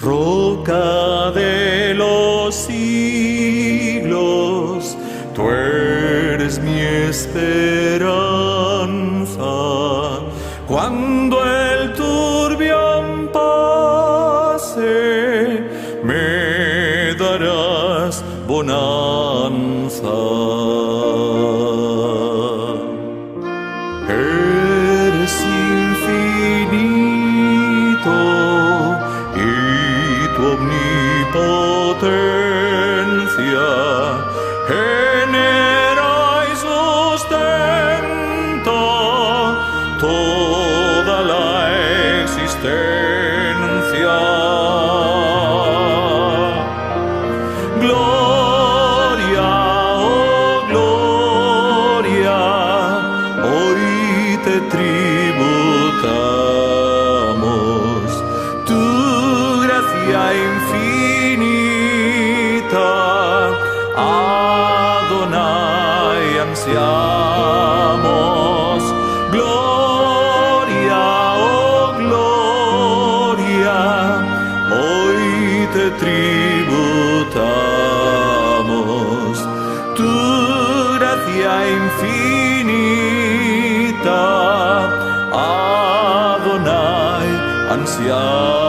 Roca de los siglos, tú eres mi esperanza. Cuando el turbión pase, me darás bonanza. Eres infinito y tu omnipotencia genera y sustenta toda la existencia. Gloria, oh gloria, hoy te tributamos tu gracia infinita, Adonai ansiamos. Gloria, oh gloria, hoy te tributamos tu gracia infinita, Adonai ansiamos.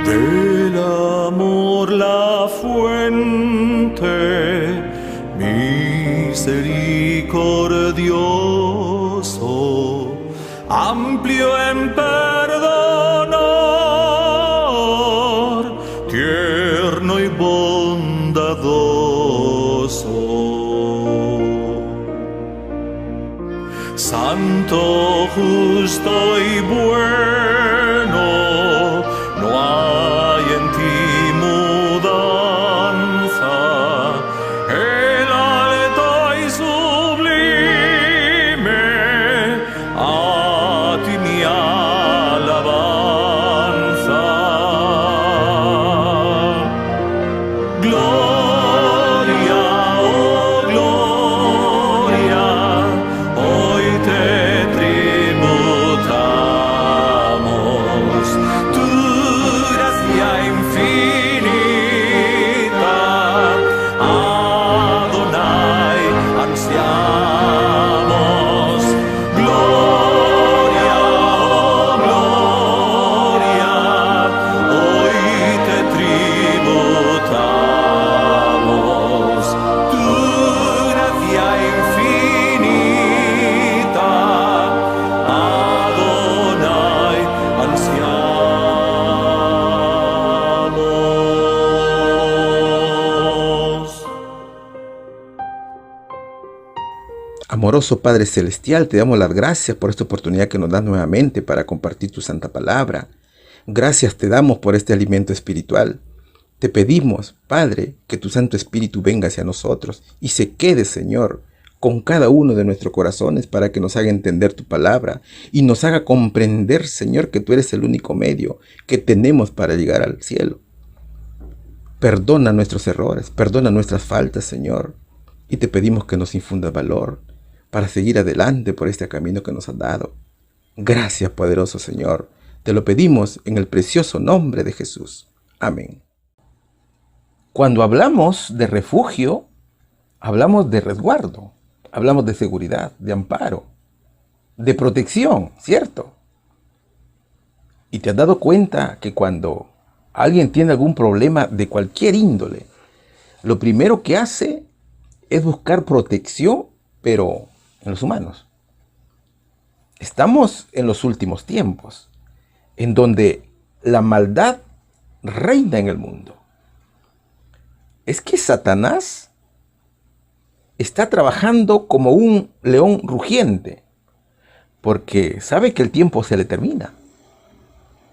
Del amor la fuente, misericordioso, amplio en perdonar, tierno y bondadoso. Santo, justo y bueno, no hay en ti mudanza. El alto y sublime, a ti mi alabanza. Gloria, oh gloria, hoy te tributamos tu gracia infinita, Adonai ansiamos. Gloria, oh gloria, hoy te tributamos tu gracia infinita, Adonai ansiamos. Amoroso Padre Celestial, te damos las gracias por esta oportunidad que nos das nuevamente para compartir tu santa palabra. Gracias te damos por este alimento espiritual. Te pedimos, Padre, que tu Santo Espíritu venga hacia nosotros y se quede, Señor, con cada uno de nuestros corazones para que nos haga entender tu palabra y nos haga comprender, Señor, que tú eres el único medio que tenemos para llegar al cielo. Perdona nuestros errores, perdona nuestras faltas, Señor, y te pedimos que nos infundas valor para seguir adelante por este camino que nos has dado. Gracias, poderoso Señor. Te lo pedimos en el precioso nombre de Jesús. Amén. Cuando hablamos de refugio, hablamos de resguardo, hablamos de seguridad, de amparo, de protección, ¿cierto? Y te has dado cuenta que cuando alguien tiene algún problema de cualquier índole, lo primero que hace es buscar protección, pero en los humanos. Estamos en los últimos tiempos, en donde la maldad reina en el mundo. Es que Satanás está trabajando como un león rugiente, porque sabe que el tiempo se le termina.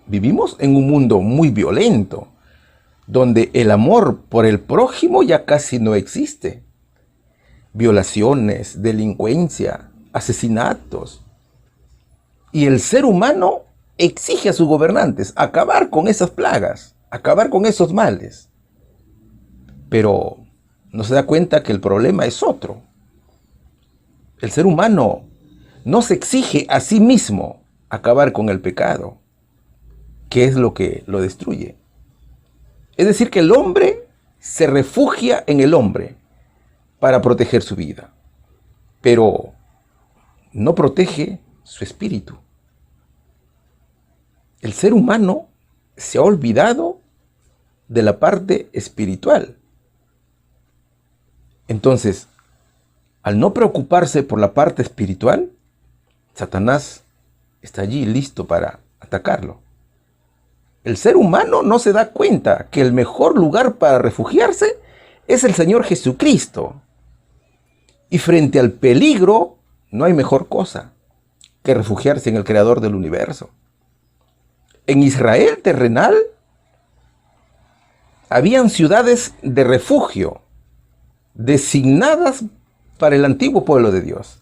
Vivimos en un mundo muy violento, donde el amor por el prójimo ya casi no existe. Violaciones, delincuencia, asesinatos. Y el ser humano exige a sus gobernantes acabar con esas plagas, acabar con esos males. Pero no se da cuenta que el problema es otro. El ser humano no se exige a sí mismo acabar con el pecado, que es lo que lo destruye. Es decir, que el hombre se refugia en el hombre para proteger su vida, pero no protege su espíritu. El ser humano se ha olvidado de la parte espiritual. Entonces, al no preocuparse por la parte espiritual, Satanás está allí listo para atacarlo. El ser humano no se da cuenta que el mejor lugar para refugiarse es el Señor Jesucristo. Y frente al peligro, no hay mejor cosa que refugiarse en el Creador del universo. En Israel terrenal, habían ciudades de refugio designadas para el antiguo pueblo de Dios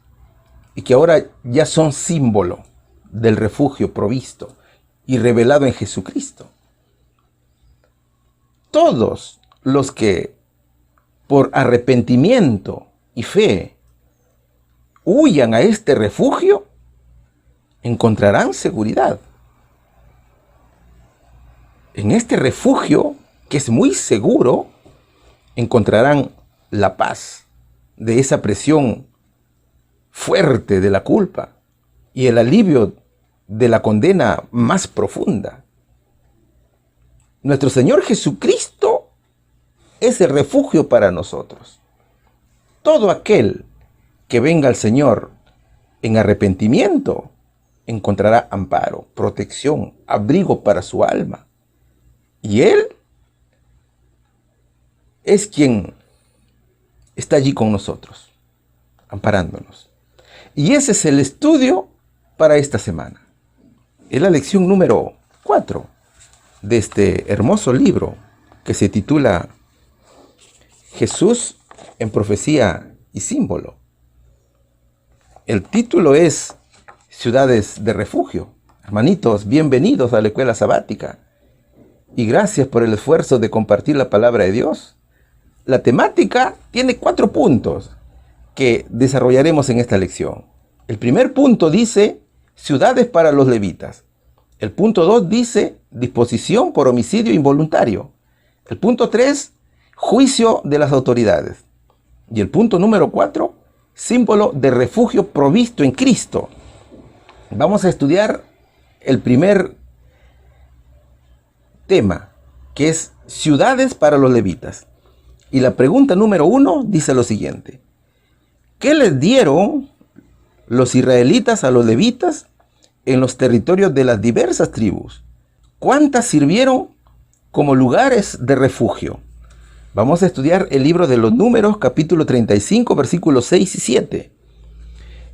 y que ahora ya son símbolo del refugio provisto y revelado en Jesucristo. Todos los que por arrepentimiento y fe huyan a este refugio encontrarán seguridad. En este refugio, que es muy seguro, encontrarán la paz de esa presión fuerte de la culpa y el alivio de la condena más profunda. Nuestro Señor Jesucristo es el refugio para nosotros. Todo aquel que venga al Señor en arrepentimiento encontrará amparo, protección, abrigo para su alma. Y Él es quien está allí con nosotros, amparándonos. Y ese es el estudio para esta semana. Es la lección número 4 de este hermoso libro que se titula Jesús en profecía y símbolo. El título es Ciudades de Refugio. Hermanitos, bienvenidos a la escuela sabática. Y gracias por el esfuerzo de compartir la palabra de Dios. La temática tiene 4 puntos que desarrollaremos en esta lección. El primer punto dice ciudades para los levitas. El punto 2 dice disposición por homicidio involuntario. El punto 3, juicio de las autoridades. Y el punto número 4, símbolo de refugio provisto en Cristo. Vamos a estudiar el primer tema, que es ciudades para los levitas. Y la pregunta número 1 dice lo siguiente: ¿qué les dieron los israelitas a los levitas en los territorios de las diversas tribus? ¿Cuántas sirvieron como lugares de refugio? Vamos a estudiar el libro de los Números, capítulo 35, versículos 6 y 7.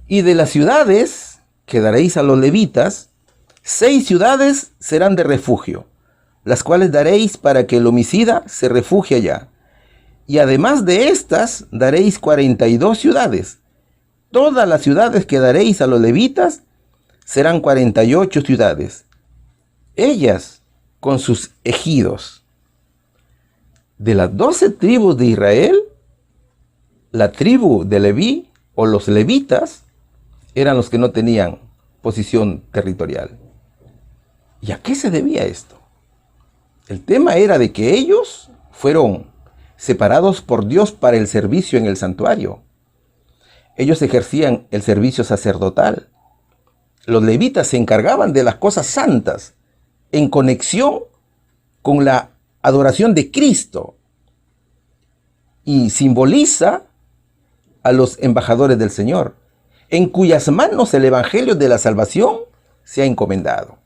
Y de las ciudades que daréis a los levitas, 6 ciudades serán de refugio, las cuales daréis para que el homicida se refugie allá. Y además de estas, daréis 42 ciudades. Todas las ciudades que daréis a los levitas serán 48 ciudades, ellas con sus ejidos. De las 12 tribus de Israel, la tribu de Leví o los levitas eran los que no tenían posición territorial. ¿Y a qué se debía esto? El tema era de que ellos fueron separados por Dios para el servicio en el santuario. Ellos ejercían el servicio sacerdotal. Los levitas se encargaban de las cosas santas en conexión con la adoración de Cristo y simboliza a los embajadores del Señor. en cuyas manos el evangelio de la salvación se ha encomendado.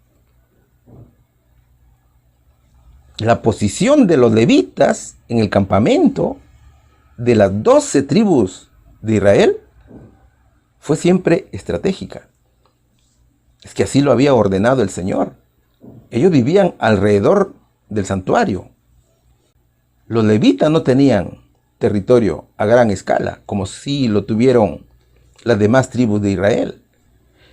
La posición de los levitas en el campamento de las 12 tribus de Israel fue siempre estratégica. Es que así lo había ordenado el Señor. Ellos vivían alrededor del santuario. Los levitas no tenían territorio a gran escala, como si lo tuvieron las demás tribus de Israel.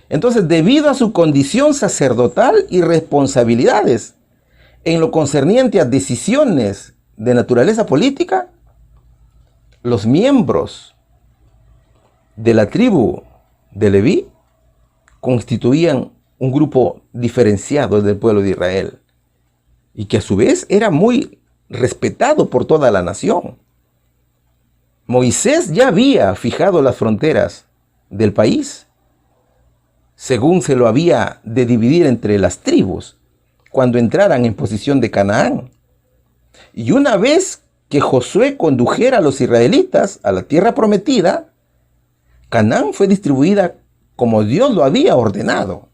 Entonces, debido a su condición sacerdotal y responsabilidades en lo concerniente a decisiones de naturaleza política, los miembros de la tribu de Leví constituían un grupo diferenciado del pueblo de Israel y que a su vez era muy respetado por toda la nación. Moisés ya había fijado las fronteras del país, según se lo había de dividir entre las tribus cuando entraran en posesión de Canaán. Y una vez que Josué condujera a los israelitas a la tierra prometida, Canaán fue distribuida como Dios lo había ordenado.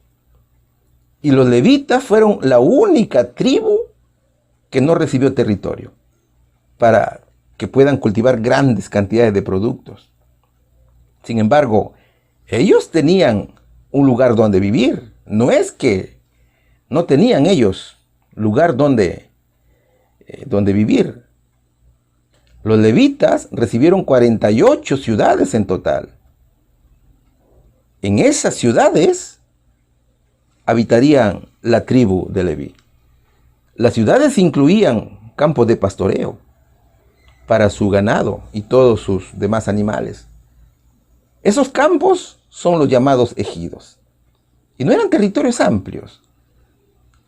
Y los levitas fueron la única tribu que no recibió territorio para que puedan cultivar grandes cantidades de productos. Sin embargo, ellos tenían un lugar donde vivir. No es que no tenían ellos lugar donde vivir. Los levitas recibieron 48 ciudades en total. En esas ciudades habitarían la tribu de Leví. Las ciudades incluían campos de pastoreo para su ganado y todos sus demás animales. Esos campos son los llamados ejidos. Y no eran territorios amplios.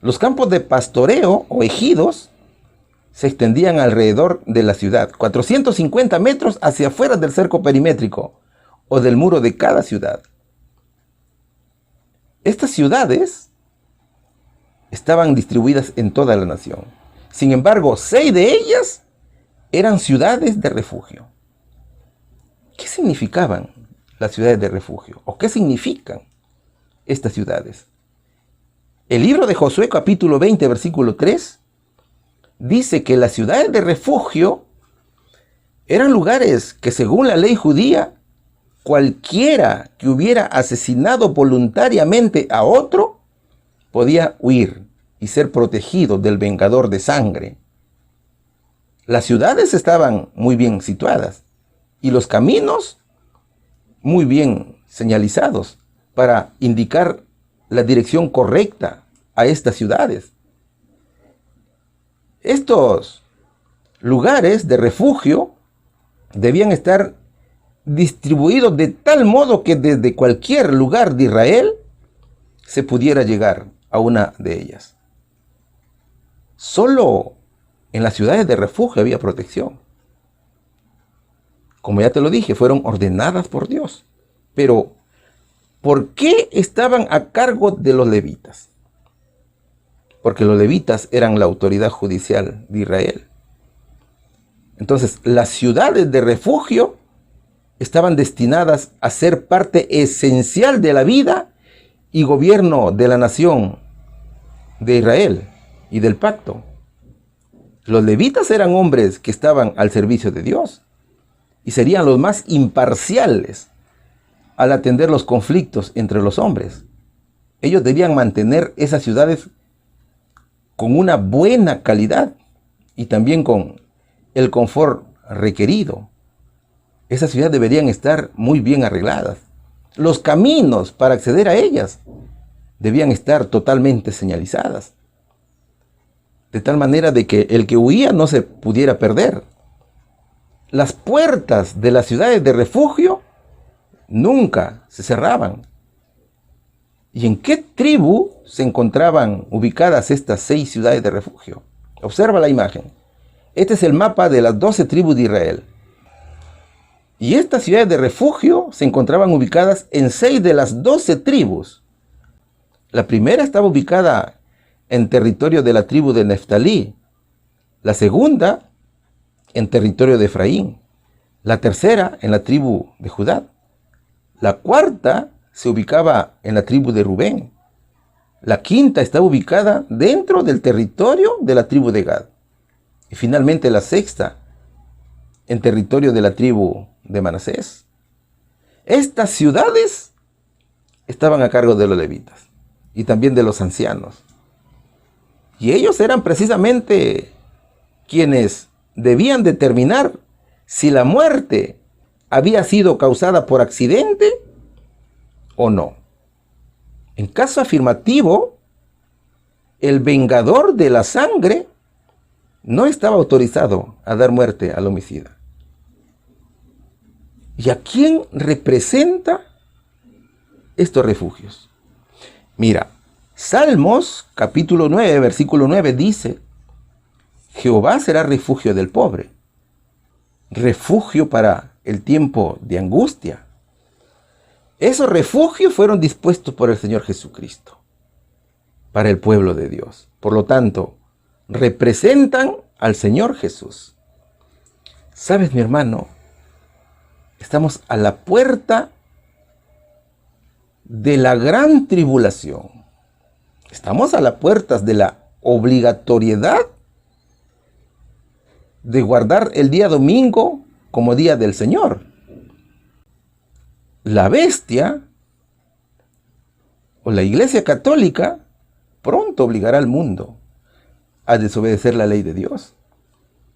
Los campos de pastoreo o ejidos se extendían alrededor de la ciudad, 450 metros hacia afuera del cerco perimétrico o del muro de cada ciudad. Estas ciudades estaban distribuidas en toda la nación. Sin embargo, 6 de ellas eran ciudades de refugio. ¿Qué significaban las ciudades de refugio? ¿O qué significan estas ciudades? El libro de Josué, capítulo 20, versículo 3, dice que las ciudades de refugio eran lugares que, según la ley judía, cualquiera que hubiera asesinado voluntariamente a otro podía huir y ser protegido del vengador de sangre. Las ciudades estaban muy bien situadas y los caminos muy bien señalizados para indicar la dirección correcta a estas ciudades. Estos lugares de refugio debían estar distribuidos de tal modo que desde cualquier lugar de Israel se pudiera llegar a una de ellas. Solo en las ciudades de refugio había protección. Como ya te lo dije, fueron ordenadas por Dios. Pero, ¿por qué estaban a cargo de los levitas? Porque los levitas eran la autoridad judicial de Israel. Entonces, las ciudades de refugio estaban destinadas a ser parte esencial de la vida y gobierno de la nación de Israel y del pacto. Los levitas eran hombres que estaban al servicio de Dios y serían los más imparciales al atender los conflictos entre los hombres. Ellos debían mantener esas ciudades con una buena calidad y también con el confort requerido. Esas ciudades deberían estar muy bien arregladas. Los caminos para acceder a ellas debían estar totalmente señalizadas, de tal manera de que el que huía no se pudiera perder. Las puertas de las ciudades de refugio nunca se cerraban. ¿Y en qué tribu se encontraban ubicadas estas 6 ciudades de refugio? Observa la imagen. Este es el mapa de las 12 tribus de Israel. Y estas ciudades de refugio se encontraban ubicadas en 6 de las 12 tribus. La primera estaba ubicada en territorio de la tribu de Neftalí. La segunda en territorio de Efraín. La tercera en la tribu de Judá. La cuarta se ubicaba en la tribu de Rubén. La quinta estaba ubicada dentro del territorio de la tribu de Gad. Y finalmente la sexta en territorio de la tribu de Manasés. Estas ciudades estaban a cargo de los levitas y también de los ancianos. Y ellos eran precisamente quienes debían determinar si la muerte había sido causada por accidente o no. En caso afirmativo, el vengador de la sangre no estaba autorizado a dar muerte al homicida. ¿Y a quién representa estos refugios? Mira, Salmos capítulo 9, versículo 9 dice: Jehová será refugio del pobre, refugio para el tiempo de angustia. Esos refugios fueron dispuestos por el Señor Jesucristo para el pueblo de Dios. Por lo tanto, representan al Señor Jesús. ¿Sabes, mi hermano? Estamos a la puerta de la gran tribulación. Estamos a las puertas de la obligatoriedad de guardar el día domingo como día del Señor. La bestia o la Iglesia Católica pronto obligará al mundo a desobedecer la ley de Dios.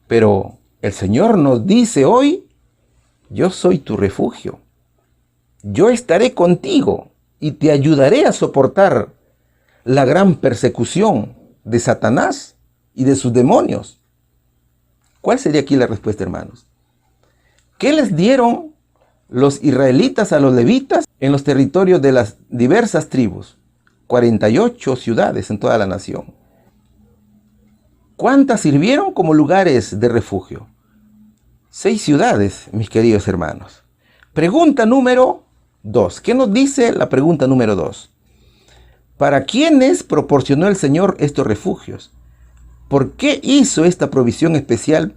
Pero el Señor nos dice hoy: yo soy tu refugio. Yo estaré contigo y te ayudaré a soportar la gran persecución de Satanás y de sus demonios. ¿Cuál sería aquí la respuesta, hermanos? ¿Qué les dieron los israelitas a los levitas en los territorios de las diversas tribus? 48 ciudades en toda la nación. ¿Cuántas sirvieron como lugares de refugio? 6 ciudades, mis queridos hermanos. Pregunta número 2. ¿Qué nos dice la pregunta número 2? ¿Para quiénes proporcionó el Señor estos refugios? ¿Por qué hizo esta provisión especial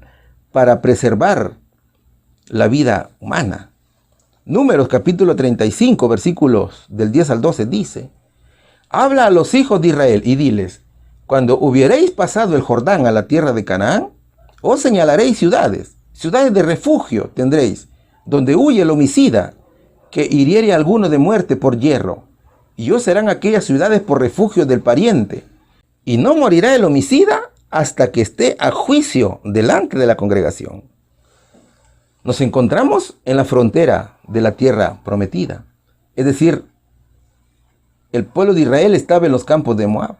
para preservar la vida humana? Números capítulo 35, versículos del 10 al 12 dice: habla a los hijos de Israel y diles: cuando hubiereis pasado el Jordán a la tierra de Canaán, os señalaréis ciudades de refugio tendréis, donde huye el homicida, que hiriere a alguno de muerte por hierro, y os serán aquellas ciudades por refugio del pariente, y no morirá el homicida hasta que esté a juicio delante de la congregación. Nos encontramos en la frontera de la tierra prometida, es decir, el pueblo de Israel estaba en los campos de Moab.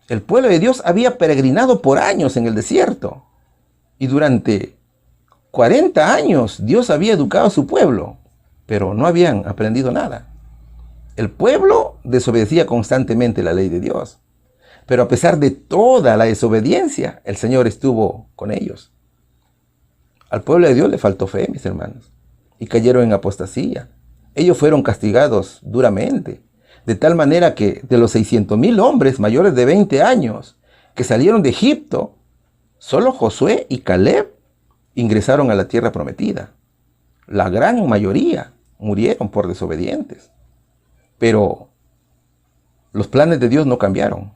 El pueblo de Dios había peregrinado por años en el desierto, y durante 40 años Dios había educado a su pueblo, pero no habían aprendido nada. El pueblo desobedecía constantemente la ley de Dios, pero a pesar de toda la desobediencia, el Señor estuvo con ellos. Al pueblo de Dios le faltó fe, mis hermanos, y cayeron en apostasía. Ellos fueron castigados duramente, de tal manera que de los 600,000 hombres mayores de 20 años que salieron de Egipto, solo Josué y Caleb ingresaron a la tierra prometida. La gran mayoría murieron por desobedientes. Pero los planes de Dios no cambiaron.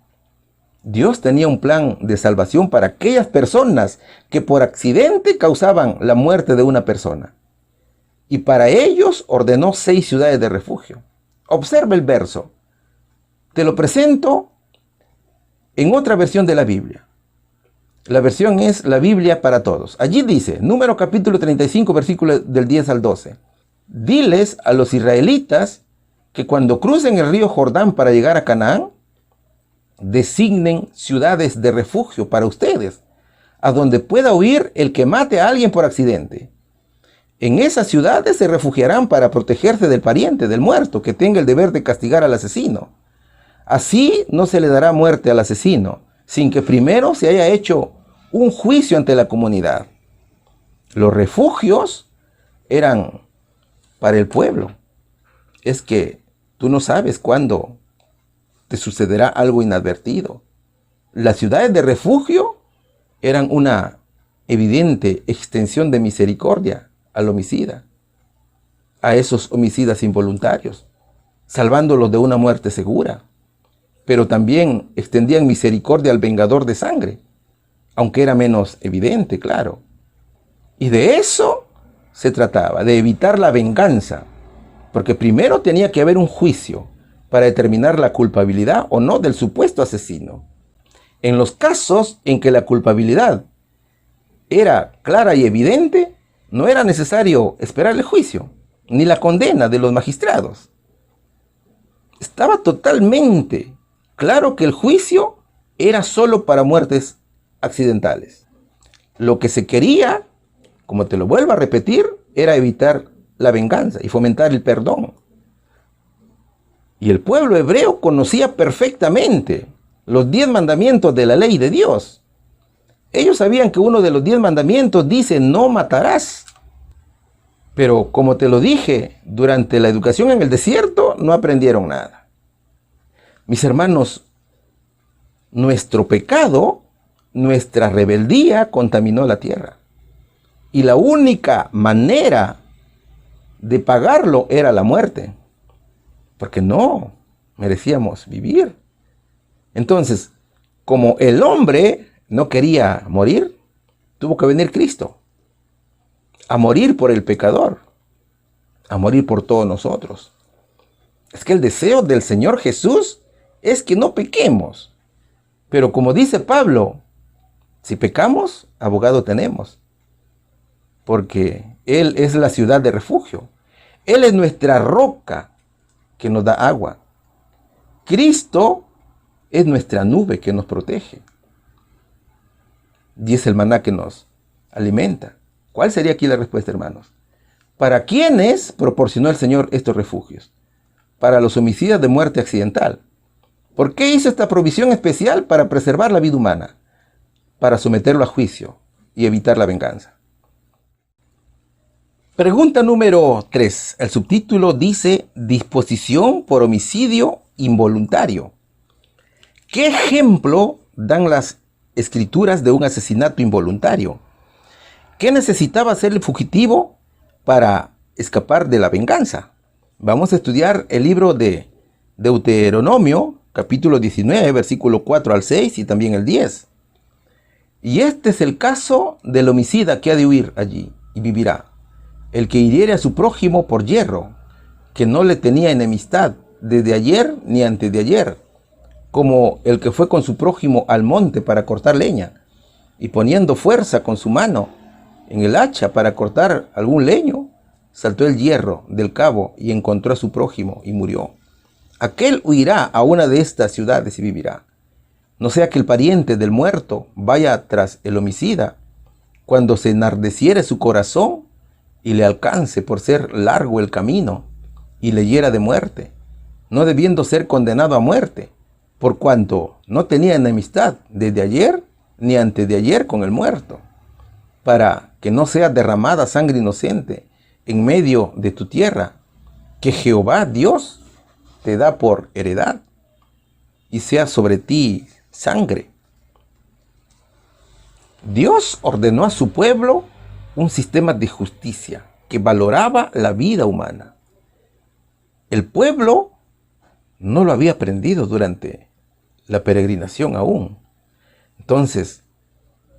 Dios tenía un plan de salvación para aquellas personas que por accidente causaban la muerte de una persona. Y para ellos ordenó 6 ciudades de refugio. Observa el verso. Te lo presento en otra versión de la Biblia. La versión es la Biblia para todos. Allí dice, Número capítulo 35, versículo del 10 al 12. Diles a los israelitas que cuando crucen el río Jordán para llegar a Canaán, designen ciudades de refugio para ustedes, a donde pueda huir el que mate a alguien por accidente. En esas ciudades se refugiarán para protegerse del pariente, del muerto, que tenga el deber de castigar al asesino. Así no se le dará muerte al asesino, sin que primero se haya hecho un juicio ante la comunidad. Los refugios eran para el pueblo. Es que tú no sabes cuándo te sucederá algo inadvertido. Las ciudades de refugio eran una evidente extensión de misericordia al homicida. a esos homicidas involuntarios, salvándolos de una muerte segura. Pero también extendían misericordia al vengador de sangre, aunque era menos evidente, claro. Y de eso se trataba, de evitar la venganza, porque primero tenía que haber un juicio para determinar la culpabilidad o no del supuesto asesino. En los casos en que la culpabilidad era clara y evidente, no era necesario esperar el juicio, ni la condena de los magistrados. Estaba totalmente claro que el juicio era solo para muertes accidentales. Lo que se quería, como te lo vuelvo a repetir, era evitar la venganza y fomentar el perdón. Y el pueblo hebreo conocía perfectamente los 10 mandamientos de la ley de Dios. Ellos sabían que uno de los 10 mandamientos dice: no matarás. Pero como te lo dije, durante la educación en el desierto no aprendieron nada. Mis hermanos, nuestro pecado, nuestra rebeldía contaminó la tierra. Y la única manera de pagarlo era la muerte. Porque no merecíamos vivir. Entonces, como el hombre no quería morir, tuvo que venir Cristo a morir por el pecador, a morir por todos nosotros. Es que el deseo del Señor Jesús es que no pequemos. Pero como dice Pablo, si pecamos, abogado tenemos. Porque Él es la ciudad de refugio. Él es nuestra roca que nos da agua. Cristo es nuestra nube que nos protege. Y es el maná que nos alimenta. ¿Cuál sería aquí la respuesta, hermanos? ¿Para quiénes proporcionó el Señor estos refugios? Para los homicidas de muerte accidental. ¿Por qué hizo esta provisión especial? Para preservar la vida humana, para someterlo a juicio y evitar la venganza. Pregunta número 3. El subtítulo dice: disposición por homicidio involuntario. ¿Qué ejemplo dan las escrituras de un asesinato involuntario? ¿Qué necesitaba hacer el fugitivo para escapar de la venganza? Vamos a estudiar el libro de Deuteronomio, capítulo 19, versículo 4 al 6 y también el 10. Y este es el caso del homicida que ha de huir allí y vivirá. El que hiriere a su prójimo por yerro, que no le tenía enemistad desde ayer ni antes de ayer, como el que fue con su prójimo al monte para cortar leña, y poniendo fuerza con su mano en el hacha para cortar algún leño, saltó el hierro del cabo y encontró a su prójimo y murió. Aquel huirá a una de estas ciudades y vivirá. No sea que el pariente del muerto vaya tras el homicida, cuando se enardeciere su corazón y le alcance por ser largo el camino, y le hiera de muerte, no debiendo ser condenado a muerte, por cuanto no tenía enemistad desde ayer ni antes de ayer con el muerto, para que no sea derramada sangre inocente en medio de tu tierra, que Jehová Dios te da por heredad, y sea sobre ti sangre. Dios ordenó a su pueblo un sistema de justicia que valoraba la vida humana. El pueblo no lo había aprendido durante la peregrinación aún. Entonces,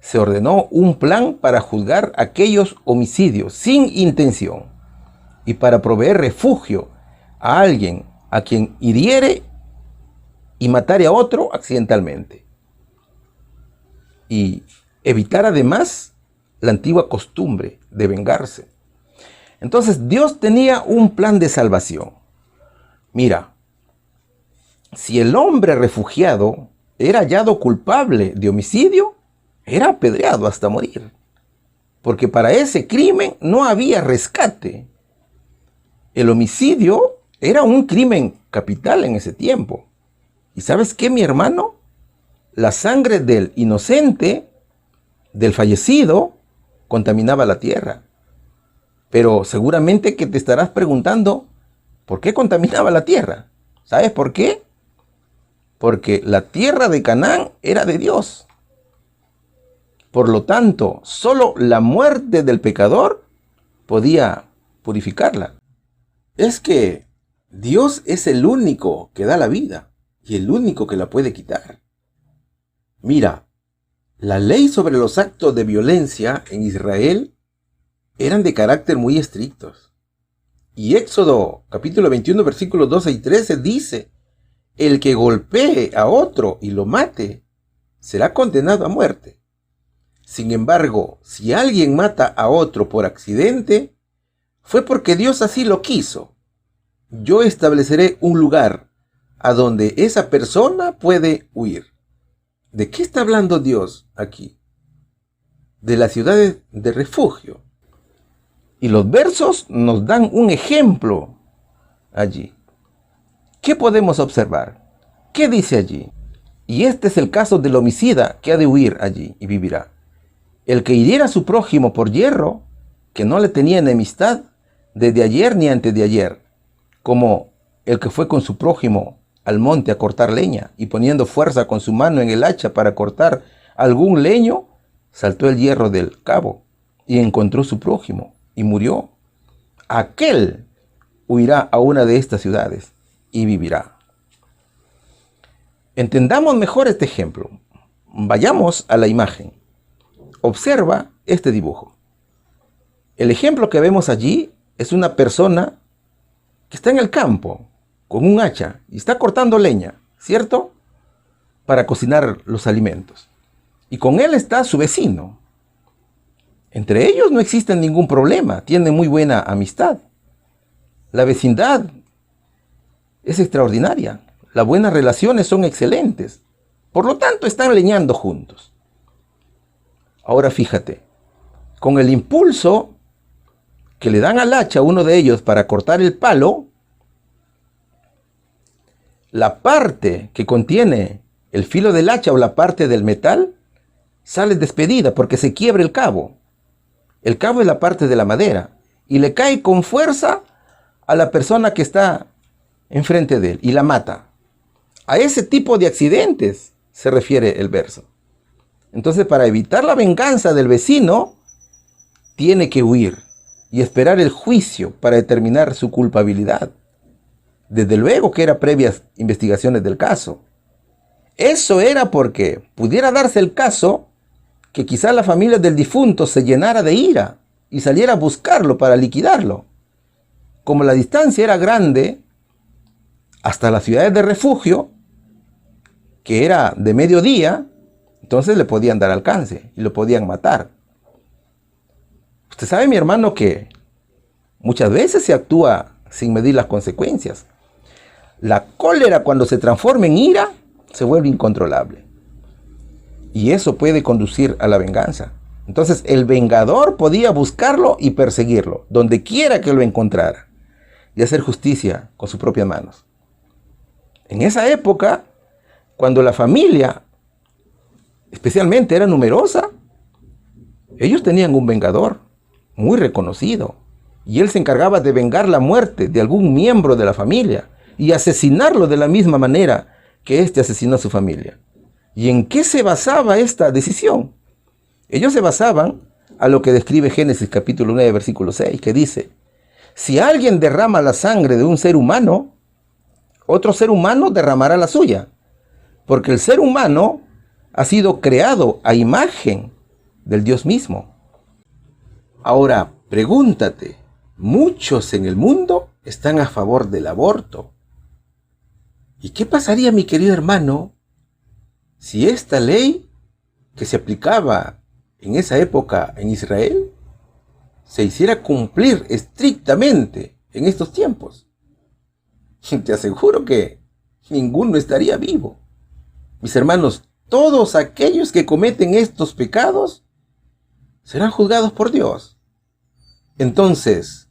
se ordenó un plan para juzgar aquellos homicidios sin intención y para proveer refugio a alguien a quien hiriere y matare a otro accidentalmente. Y evitar además la antigua costumbre de vengarse. Entonces Dios tenía un plan de salvación. Mira, si el hombre refugiado era hallado culpable de homicidio, era apedreado hasta morir. Porque para ese crimen no había rescate. El homicidio era un crimen capital en ese tiempo. ¿Y sabes qué, mi hermano? La sangre del inocente, del fallecido, contaminaba la tierra. Pero seguramente que te estarás preguntando, ¿por qué contaminaba la tierra? ¿Sabes por qué? Porque la tierra de Canaán era de Dios. Por lo tanto, solo la muerte del pecador podía purificarla. es que Dios es el único que da la vida y el único que la puede quitar. Mira, la ley sobre los actos de violencia en Israel eran de carácter muy estrictos. Y Éxodo capítulo 21 versículos 12 y 13 dice: el que golpee a otro y lo mate será condenado a muerte. Sin embargo, si alguien mata a otro por accidente, fue porque Dios así lo quiso. Yo estableceré un lugar a donde esa persona puede huir. ¿De qué está hablando Dios aquí? De las ciudades de refugio. Y los versos nos dan un ejemplo allí. ¿Qué podemos observar? ¿Qué dice allí? Y este es el caso del homicida que ha de huir allí y vivirá. El que hiriera a su prójimo por yerro, que no le tenía enemistad desde ayer ni antes de ayer, como el que fue con su prójimo al monte a cortar leña y poniendo fuerza con su mano en el hacha para cortar algún leño, saltó el hierro del cabo y encontró su prójimo y murió. Aquel huirá a una de estas ciudades y vivirá. Entendamos mejor este ejemplo. Vayamos a la imagen. Observa este dibujo. El ejemplo que vemos allí es una persona que está en el campo con un hacha y está cortando leña, ¿cierto? Para cocinar los alimentos. Y con él está su vecino. Entre ellos no existe ningún problema, tienen muy buena amistad. La vecindad es extraordinaria, las buenas relaciones son excelentes. Por lo tanto, están leñando juntos. Ahora fíjate, con el impulso que le dan al hacha a uno de ellos para cortar el palo, la parte que contiene el filo del hacha o la parte del metal sale despedida porque se quiebra el cabo. El cabo es la parte de la madera y le cae con fuerza a la persona que está enfrente de él y la mata. A ese tipo de accidentes se refiere el verso. Entonces, para evitar la venganza del vecino, tiene que huir y esperar el juicio para determinar su culpabilidad. Desde luego que era previas investigaciones del caso. Eso era porque pudiera darse el caso que quizá la familia del difunto se llenara de ira y saliera a buscarlo para liquidarlo. Como la distancia era grande hasta las ciudades de refugio, que era de mediodía, entonces le podían dar alcance y lo podían matar. Usted sabe, mi hermano, que muchas veces se actúa sin medir las consecuencias. La cólera, cuando se transforma en ira, se vuelve incontrolable. Y eso puede conducir a la venganza. Entonces el vengador podía buscarlo y perseguirlo, donde quiera que lo encontrara, y hacer justicia con sus propias manos. En esa época, cuando la familia especialmente era numerosa, ellos tenían un vengador muy reconocido, y él se encargaba de vengar la muerte de algún miembro de la familia y asesinarlo de la misma manera que éste asesinó a su familia. ¿Y en qué se basaba esta decisión? Ellos se basaban a lo que describe Génesis capítulo 9, versículo 6, que dice: si alguien derrama la sangre de un ser humano, otro ser humano derramará la suya, porque el ser humano ha sido creado a imagen del Dios mismo. Ahora, pregúntate, muchos en el mundo están a favor del aborto. ¿Y qué pasaría, mi querido hermano, si esta ley que se aplicaba en esa época en Israel se hiciera cumplir estrictamente en estos tiempos? Te aseguro que ninguno estaría vivo. Mis hermanos, todos aquellos que cometen estos pecados serán juzgados por Dios. Entonces,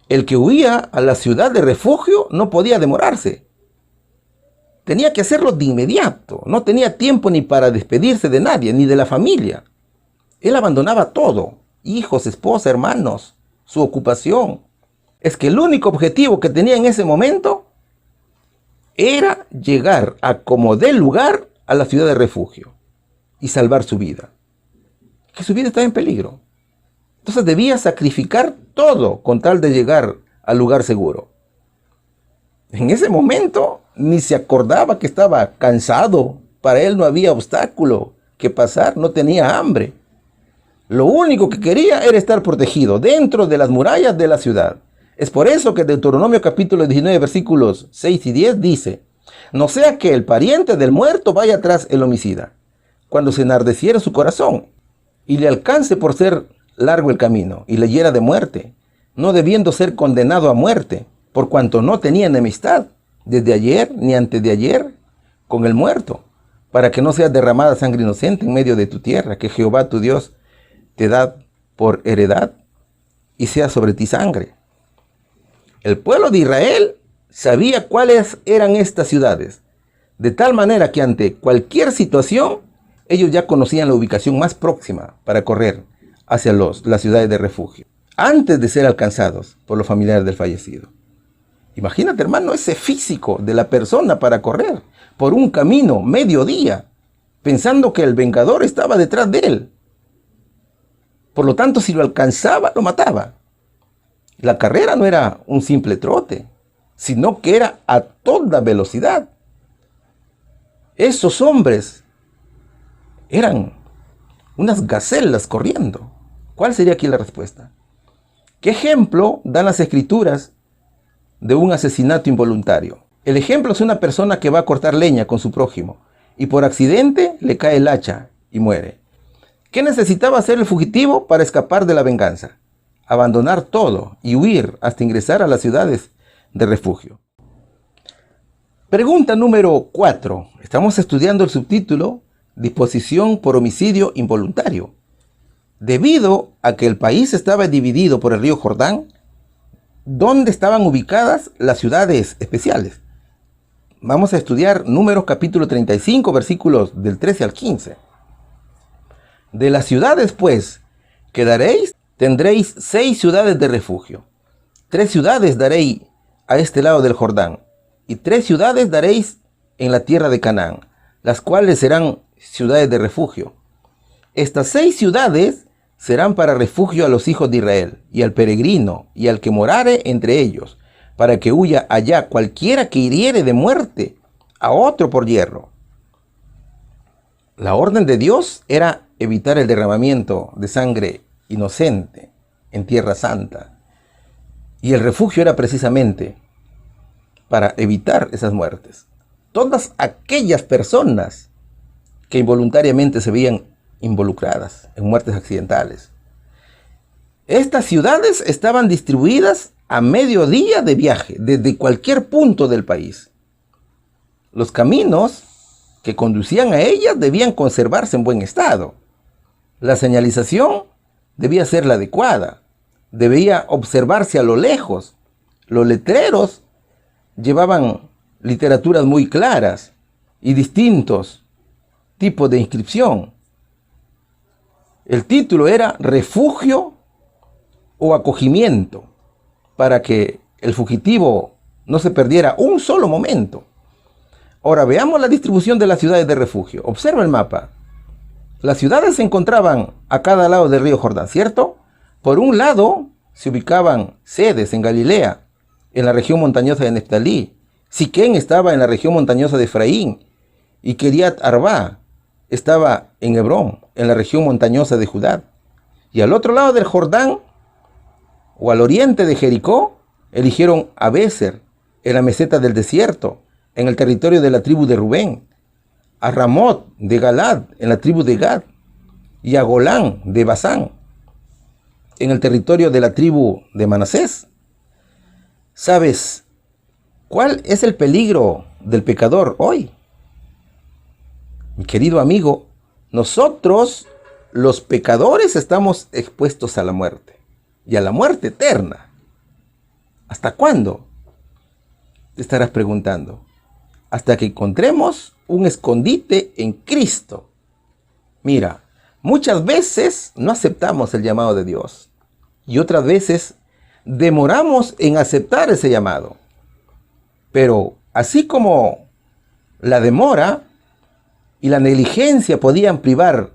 el que huía a la ciudad de refugio no podía demorarse. Tenía que hacerlo de inmediato. No tenía tiempo ni para despedirse de nadie, ni de la familia. Él abandonaba todo: hijos, esposa, hermanos, su ocupación. Es que el único objetivo que tenía en ese momento era llegar a como dé lugar a la ciudad de refugio y salvar su vida. Que su vida estaba en peligro. Entonces debía sacrificar todo con tal de llegar al lugar seguro. En ese momento ni se acordaba que estaba cansado. Para él no había obstáculo que pasar, no tenía hambre. Lo único que quería era estar protegido dentro de las murallas de la ciudad. Es por eso que Deuteronomio capítulo 19 versículos 6 y 10 dice: no sea que el pariente del muerto vaya tras el homicida, cuando se enardeciera su corazón, y le alcance por ser largo el camino, y le hiera de muerte, no debiendo ser condenado a muerte, por cuanto no tenía enemistad, desde ayer ni antes de ayer, con el muerto, para que no sea derramada sangre inocente en medio de tu tierra, que Jehová tu Dios te da por heredad, y sea sobre ti sangre. El pueblo de Israel sabía cuáles eran estas ciudades, de tal manera que ante cualquier situación, ellos ya conocían la ubicación más próxima para correr hacia las ciudades de refugio, antes de ser alcanzados por los familiares del fallecido. Imagínate, hermano, ese físico de la persona para correr por un camino mediodía, pensando que el vengador estaba detrás de él. Por lo tanto, si lo alcanzaba, lo mataba. La carrera no era un simple trote, sino que era a toda velocidad. Esos hombres eran unas gacelas corriendo. ¿Cuál sería aquí la respuesta? ¿Qué ejemplo dan las escrituras de un asesinato involuntario? El ejemplo es una persona que va a cortar leña con su prójimo y por accidente le cae el hacha y muere. ¿Qué necesitaba hacer el fugitivo para escapar de la venganza? Abandonar todo y huir hasta ingresar a las ciudades de refugio. Pregunta número 4. Estamos estudiando el subtítulo Disposición por homicidio involuntario. Debido a que el país estaba dividido por el río Jordán, ¿dónde estaban ubicadas las ciudades especiales? Vamos a estudiar Números capítulo 35, versículos del 13 al 15. De las ciudades, pues, que daréis, tendréis 6 ciudades de refugio. 3 ciudades daréis a este lado del Jordán, y 3 ciudades daréis en la tierra de Canaán, las cuales serán ciudades de refugio. Estas 6 ciudades serán para refugio a los hijos de Israel, y al peregrino, y al que morare entre ellos, para que huya allá cualquiera que hiriere de muerte a otro por hierro. La orden de Dios era evitar el derramamiento de sangre inocente en Tierra Santa. Y el refugio era precisamente para evitar esas muertes. Todas aquellas personas que involuntariamente se veían involucradas en muertes accidentales. Estas ciudades estaban distribuidas a mediodía de viaje desde cualquier punto del país. Los caminos que conducían a ellas debían conservarse en buen estado. La señalización debía ser la adecuada. Debía observarse a lo lejos. Los letreros llevaban literaturas muy claras y distintos tipos de inscripción. El título era refugio o acogimiento, para que el fugitivo no se perdiera un solo momento. Ahora veamos la distribución de las ciudades de refugio. Observa el mapa. Las ciudades se encontraban a cada lado del río Jordán, ¿cierto? Por un lado se ubicaban Cedes en Galilea, en la región montañosa de Neftalí. Siquén estaba en la región montañosa de Efraín, y Kiriat Arba estaba en Hebrón, en la región montañosa de Judá. Y al otro lado del Jordán, o al oriente de Jericó, eligieron a Béser, en la meseta del desierto, en el territorio de la tribu de Rubén, a Ramot de Galad, en la tribu de Gad, y a Golán de Basán, en el territorio de la tribu de Manasés. ¿Sabes cuál es el peligro del pecador hoy? Mi querido amigo, nosotros, los pecadores, estamos expuestos a la muerte, y a la muerte eterna. ¿Hasta cuándo? Te estarás preguntando. Hasta que encontremos un escondite en Cristo. Mira, muchas veces no aceptamos el llamado de Dios, y otras veces demoramos en aceptar ese llamado. Pero así como la demora y la negligencia podían privar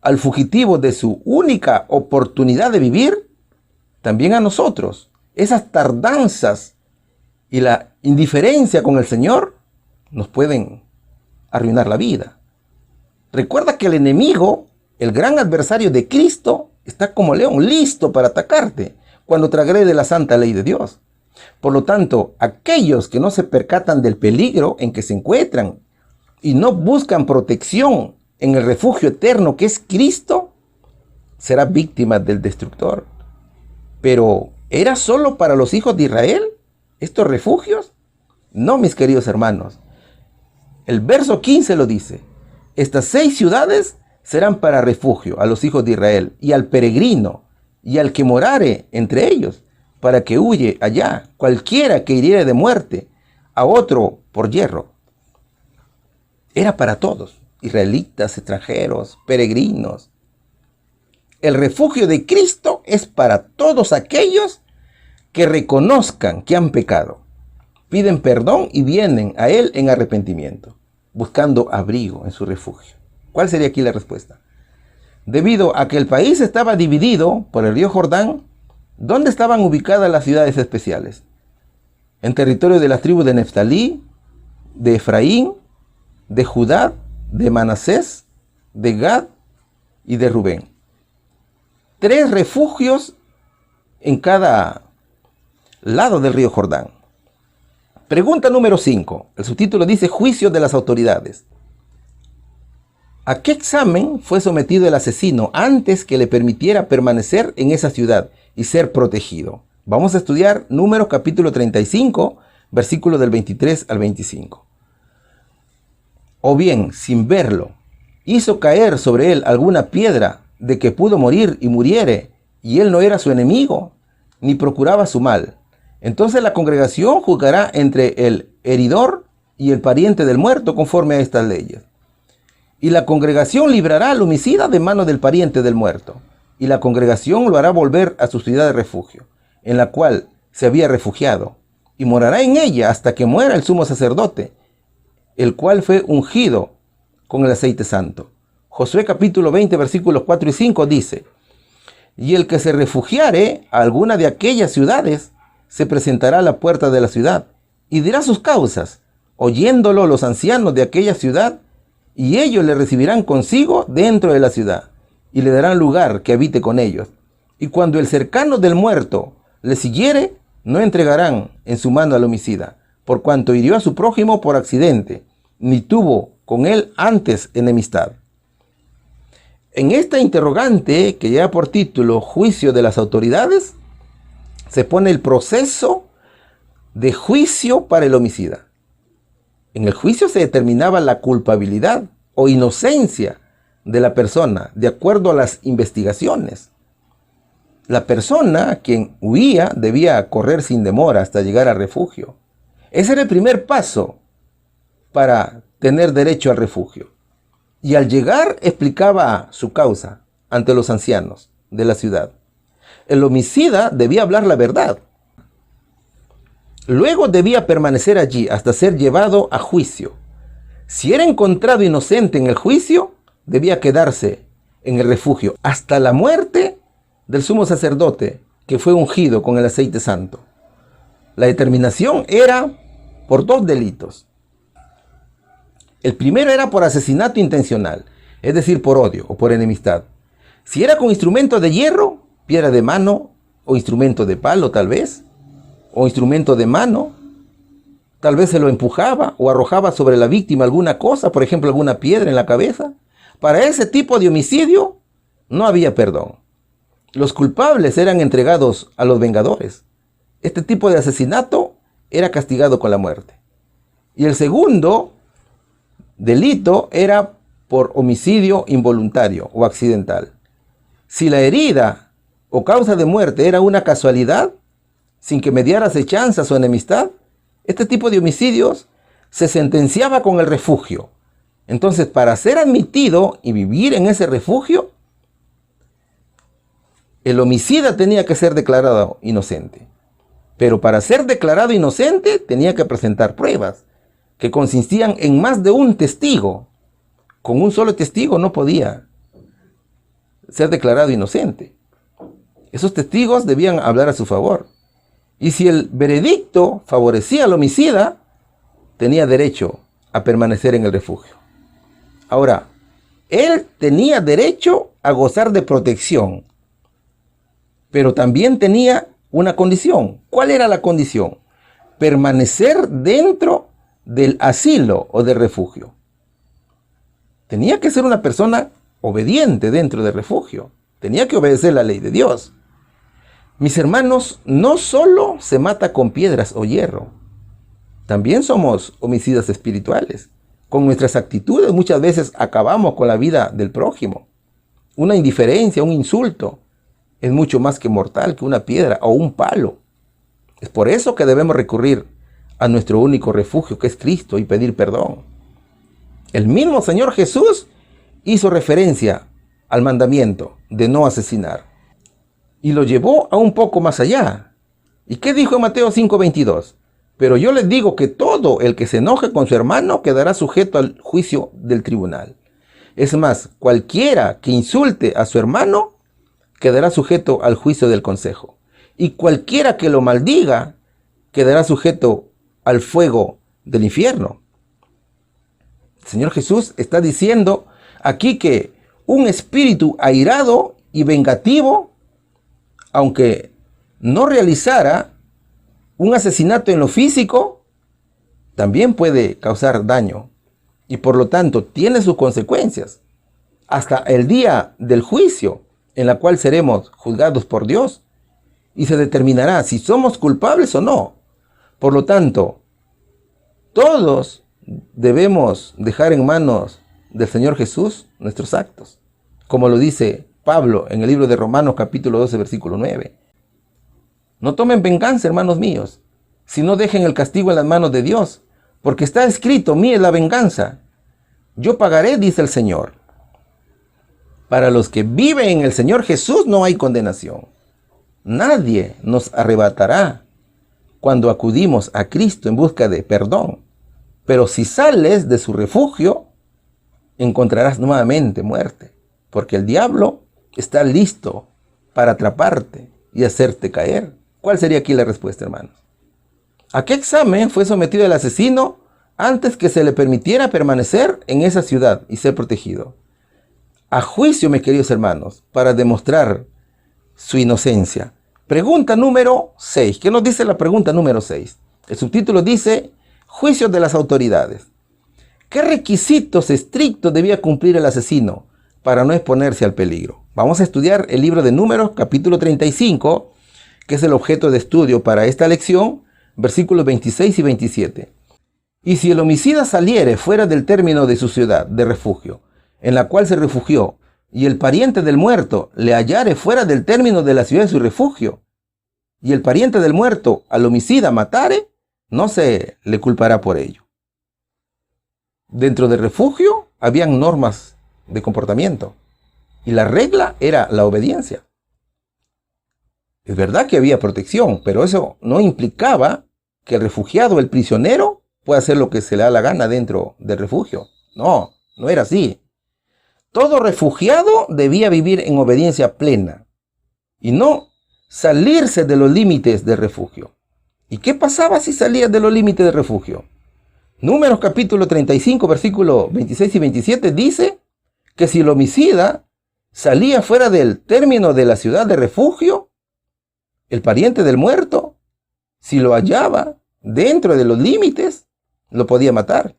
al fugitivo de su única oportunidad de vivir, también a nosotros esas tardanzas y la indiferencia con el Señor nos pueden arruinar la vida. Recuerda que el enemigo, el gran adversario de Cristo, está como león listo para atacarte cuando te agrede la santa ley de Dios. Por lo tanto, aquellos que no se percatan del peligro en que se encuentran y no buscan protección en el refugio eterno que es Cristo, serán víctimas del destructor. Pero, ¿era solo para los hijos de Israel estos refugios? No, mis queridos hermanos. El verso 15 lo dice. Estas 6 ciudades serán para refugio a los hijos de Israel y al peregrino y al que morare entre ellos, para que huye allá cualquiera que hiriere de muerte a otro por hierro. Era para todos, israelitas, extranjeros, peregrinos. El refugio de Cristo es para todos aquellos que reconozcan que han pecado, piden perdón y vienen a Él en arrepentimiento, buscando abrigo en su refugio. ¿Cuál sería aquí la respuesta? Debido a que el país estaba dividido por el río Jordán, ¿dónde estaban ubicadas las ciudades especiales? En territorio de las tribus de Neftalí, de Efraín, de Judá, de Manasés, de Gad y de Rubén. 3 refugios en cada lado del río Jordán. Pregunta número 5. El subtítulo dice Juicio de las autoridades. ¿A qué examen fue sometido el asesino antes que le permitiera permanecer en esa ciudad y ser protegido? Vamos a estudiar Números capítulo 35, versículos del 23 al 25. O bien, sin verlo, hizo caer sobre él alguna piedra de que pudo morir y muriere, y él no era su enemigo, ni procuraba su mal. Entonces la congregación juzgará entre el heridor y el pariente del muerto conforme a estas leyes. Y la congregación librará al homicida de mano del pariente del muerto, y la congregación lo hará volver a su ciudad de refugio, en la cual se había refugiado, y morará en ella hasta que muera el sumo sacerdote, el cual fue ungido con el aceite santo. Josué capítulo 20 versículos 4 y 5 dice: y el que se refugiare a alguna de aquellas ciudades se presentará a la puerta de la ciudad y dirá sus causas, oyéndolo los ancianos de aquella ciudad, y ellos le recibirán consigo dentro de la ciudad y le darán lugar que habite con ellos. Y cuando el cercano del muerto le siguiere, no entregarán en su mano al homicida, por cuanto hirió a su prójimo por accidente, ni tuvo con él antes enemistad. En esta interrogante, que lleva por título Juicio de las autoridades, se pone el proceso de juicio para el homicida. En el juicio se determinaba la culpabilidad o inocencia de la persona de acuerdo a las investigaciones. La persona quien huía debía correr sin demora hasta llegar al refugio. Ese era el primer paso para tener derecho al refugio. Y al llegar explicaba su causa ante los ancianos de la ciudad. El homicida debía hablar la verdad. Luego debía permanecer allí hasta ser llevado a juicio. Si era encontrado inocente en el juicio, debía quedarse en el refugio hasta la muerte del sumo sacerdote que fue ungido con el aceite santo. La determinación era por 2 delitos. El primero era por asesinato intencional, es decir, por odio o por enemistad. Si era con instrumento de hierro, piedra de mano o instrumento de palo tal vez, o instrumento de mano, tal vez se lo empujaba o arrojaba sobre la víctima alguna cosa, por ejemplo alguna piedra en la cabeza. Para ese tipo de homicidio no había perdón. Los culpables eran entregados a los vengadores. Este tipo de asesinato era castigado con la muerte. Y el segundo delito era por homicidio involuntario o accidental. Si la herida o causa de muerte era una casualidad, sin que mediara acechanzas o enemistad, este tipo de homicidios se sentenciaba con el refugio. Entonces, para ser admitido y vivir en ese refugio, el homicida tenía que ser declarado inocente. Pero para ser declarado inocente tenía que presentar pruebas que consistían en más de un testigo. Con un solo testigo no podía ser declarado inocente. Esos testigos debían hablar a su favor. Y si el veredicto favorecía al homicida, tenía derecho a permanecer en el refugio. Ahora, él tenía derecho a gozar de protección, pero también tenía una condición. ¿Cuál era la condición? Permanecer dentro del asilo o del refugio. Tenía que ser una persona obediente dentro del refugio. Tenía que obedecer la ley de Dios. Mis hermanos, no solo se mata con piedras o hierro, también somos homicidas espirituales. Con nuestras actitudes muchas veces acabamos con la vida del prójimo. Una indiferencia, un insulto, es mucho más que mortal que una piedra o un palo. Es por eso que debemos recurrir a nuestro único refugio, que es Cristo, y pedir perdón. El mismo Señor Jesús hizo referencia al mandamiento de no asesinar y lo llevó a un poco más allá. ¿Y qué dijo en Mateo 5:22? Pero yo les digo que todo el que se enoje con su hermano quedará sujeto al juicio del tribunal. Es más, cualquiera que insulte a su hermano quedará sujeto al juicio del consejo. Y cualquiera que lo maldiga quedará sujeto al fuego del infierno. El Señor Jesús está diciendo aquí que un espíritu airado y vengativo, aunque no realizara un asesinato en lo físico, también puede causar daño y por lo tanto tiene sus consecuencias hasta el día del juicio, en la cual seremos juzgados por Dios y se determinará si somos culpables o no. Por lo tanto, todos debemos dejar en manos del Señor Jesús nuestros actos, como lo dice Pablo en el libro de Romanos capítulo 12 versículo 9. No tomen venganza, hermanos míos, sino dejen el castigo en las manos de Dios, porque está escrito: mía es la venganza, yo pagaré, dice el Señor. Para los que viven en el Señor Jesús no hay condenación. Nadie nos arrebatará cuando acudimos a Cristo en busca de perdón. Pero si sales de su refugio, encontrarás nuevamente muerte, porque el diablo está listo para atraparte y hacerte caer. ¿Cuál sería aquí la respuesta, hermanos? ¿A qué examen fue sometido el asesino antes que se le permitiera permanecer en esa ciudad y ser protegido? A juicio, mis queridos hermanos, para demostrar su inocencia. Pregunta número 6. ¿Qué nos dice la pregunta número 6? El subtítulo dice: juicios de las autoridades. ¿Qué requisitos estrictos debía cumplir el asesino para no exponerse al peligro? Vamos a estudiar el libro de Números, capítulo 35, que es el objeto de estudio para esta lección, versículos 26 y 27. Y si el homicida saliere fuera del término de su ciudad de refugio, en la cual se refugió, y el pariente del muerto le hallare fuera del término de la ciudad de su refugio, y el pariente del muerto al homicida matare, no se le culpará por ello. Dentro del refugio habían normas de comportamiento, y la regla era la obediencia. Es verdad que había protección, pero eso no implicaba que el refugiado, el prisionero, pueda hacer lo que se le da la gana dentro del refugio. No, no era así. Todo refugiado debía vivir en obediencia plena y no salirse de los límites del refugio. ¿Y qué pasaba si salías de los límites del refugio? Números capítulo 35, versículos 26 y 27 dice que si el homicida salía fuera del término de la ciudad de refugio, el pariente del muerto, si lo hallaba dentro de los límites, lo podía matar.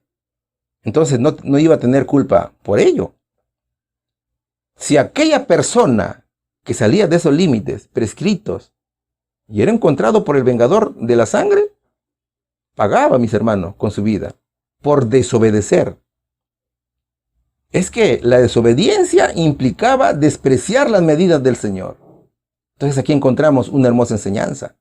Entonces no iba a tener culpa por ello. Si aquella persona que salía de esos límites prescritos y era encontrado por el vengador de la sangre, pagaba, mis hermanos, con su vida por desobedecer. Es que la desobediencia implicaba despreciar las medidas del Señor. Entonces aquí encontramos una hermosa enseñanza.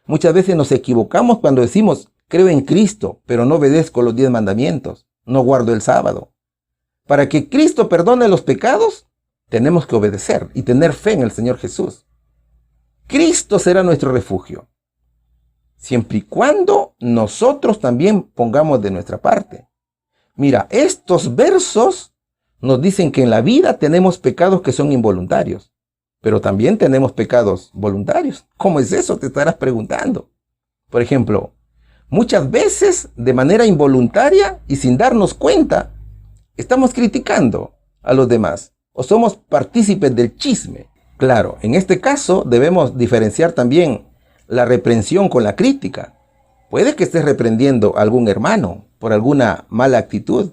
Muchas veces nos equivocamos cuando decimos: creo en Cristo, pero no obedezco los 10 mandamientos, no guardo el sábado. Para que Cristo perdone los pecados, tenemos que obedecer y tener fe en el Señor Jesús. Cristo será nuestro refugio, siempre y cuando nosotros también pongamos de nuestra parte. Mira, estos versos nos dicen que en la vida tenemos pecados que son involuntarios, pero también tenemos pecados voluntarios. ¿Cómo es eso? Te estarás preguntando. Por ejemplo, muchas veces de manera involuntaria y sin darnos cuenta, estamos criticando a los demás o somos partícipes del chisme. Claro, en este caso debemos diferenciar también la reprensión con la crítica. Puede que estés reprendiendo a algún hermano por alguna mala actitud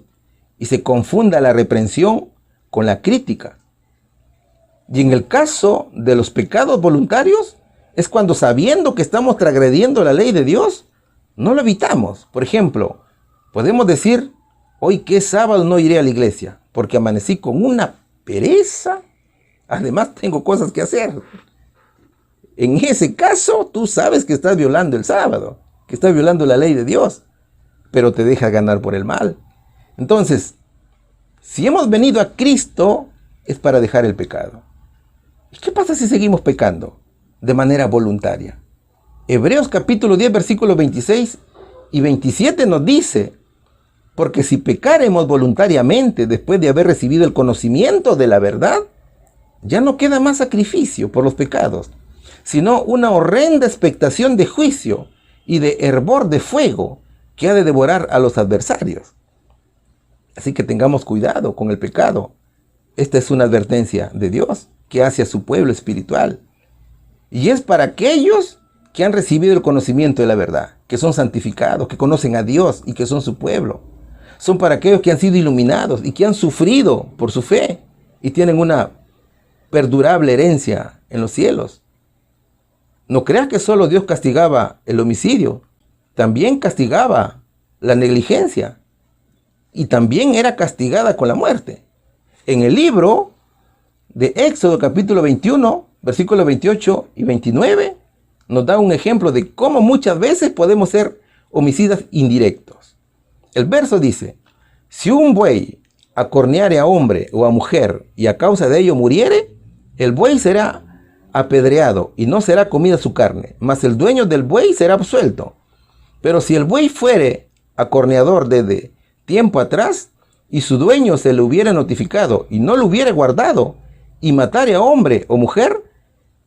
y se confunda la reprensión con la crítica. Y en el caso de los pecados voluntarios, es cuando sabiendo que estamos transgrediendo la ley de Dios, no lo evitamos. Por ejemplo, podemos decir, hoy que es sábado no iré a la iglesia, porque amanecí con una pereza. Además tengo cosas que hacer. En ese caso, tú sabes que estás violando el sábado, que estás violando la ley de Dios, pero te deja ganar por el mal. Entonces, si hemos venido a Cristo, es para dejar el pecado. ¿Y qué pasa si seguimos pecando de manera voluntaria? Hebreos capítulo 10, versículos 26 y 27 nos dice, porque si pecaremos voluntariamente después de haber recibido el conocimiento de la verdad, ya no queda más sacrificio por los pecados, sino una horrenda expectación de juicio y de hervor de fuego que ha de devorar a los adversarios. Así que tengamos cuidado con el pecado. Esta es una advertencia de Dios que hace a su pueblo espiritual. Y es para aquellos que han recibido el conocimiento de la verdad, que son santificados, que conocen a Dios y que son su pueblo. Son para aquellos que han sido iluminados y que han sufrido por su fe y tienen una perdurable herencia en los cielos. No creas que solo Dios castigaba el homicidio, también castigaba la negligencia y también era castigada con la muerte. En el libro de Éxodo capítulo 21, versículos 28 y 29, nos da un ejemplo de cómo muchas veces podemos ser homicidas indirectos. El verso dice, si un buey acorneare a hombre o a mujer y a causa de ello muriere, el buey será apedreado y no será comida su carne, mas el dueño del buey será absuelto. Pero si el buey fuere acorneador desde tiempo atrás y su dueño se le hubiera notificado y no lo hubiera guardado y matare a hombre o mujer,